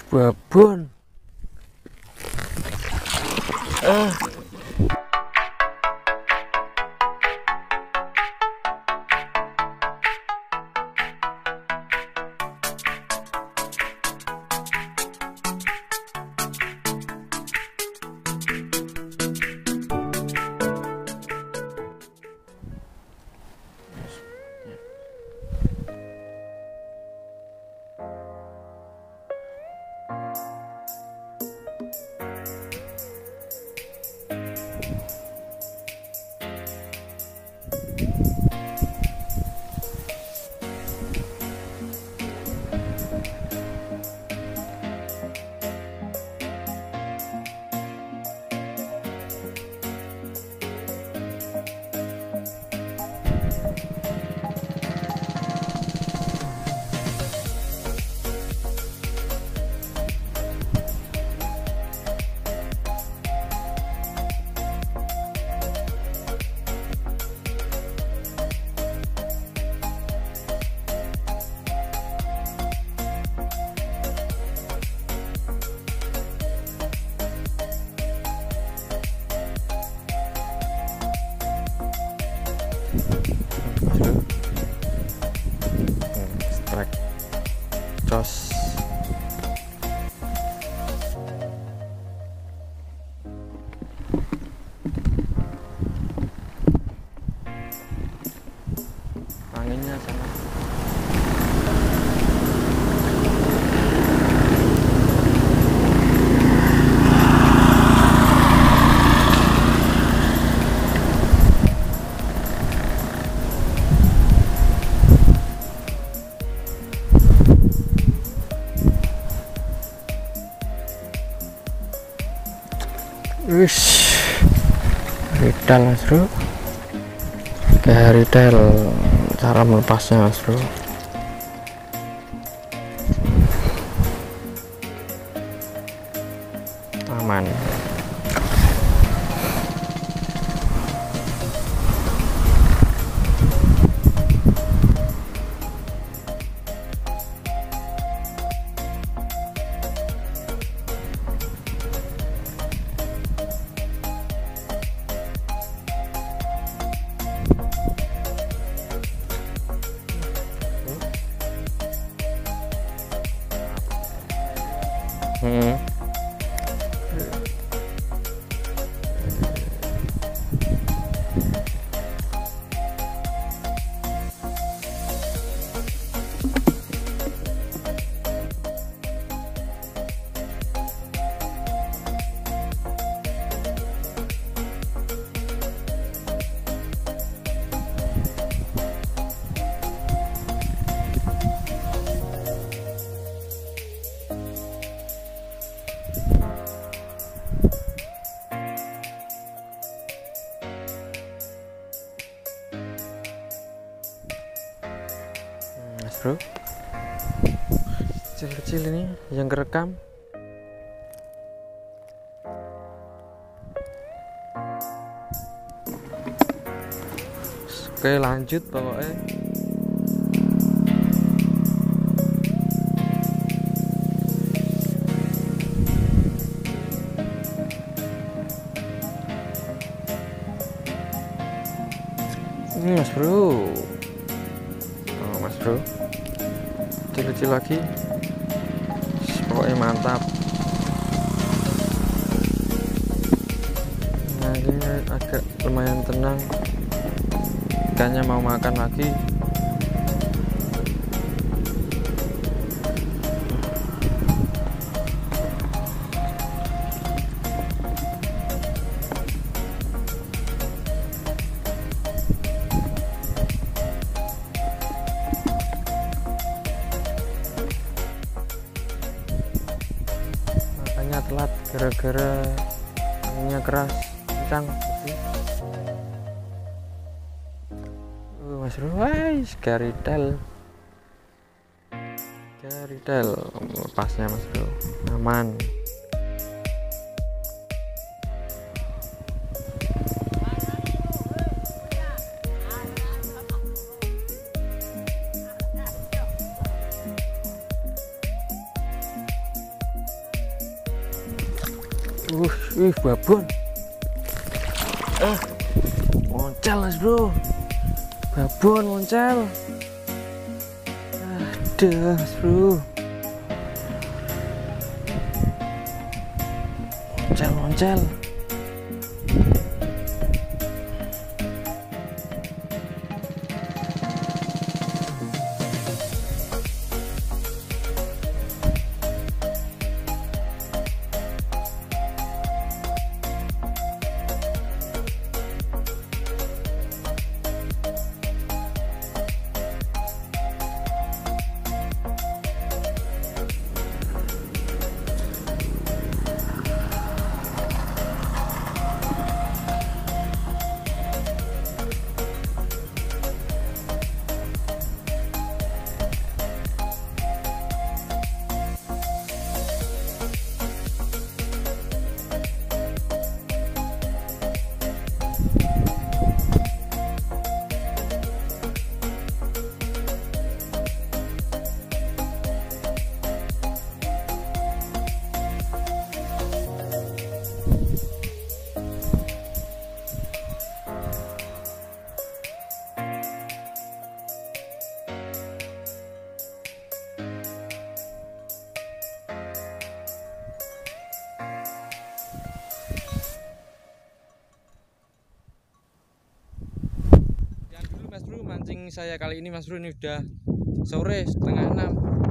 Babon. Strike cos. Anginnya sana. Ridal mas bro, kayak ridal cara melepasnya mas bro. Aman. Bro, kecil-kecil ini yang kerekam. Oke, lanjut pokoknya. Ini mas bro. Oh mas bro, kecil-kecil lagi, pokoknya mantap. Nah ini agak lumayan tenang, ikannya mau makan lagi. Telat gara-gara anginnya keras, kencang. Mas bro, garidal lepasnya mas bro, aman. Babon. Moncel mas bro. Babon moncel. Aduh mas bro. Moncel. Mas bro, mancing saya kali ini mas bro, ini udah sore setengah 6.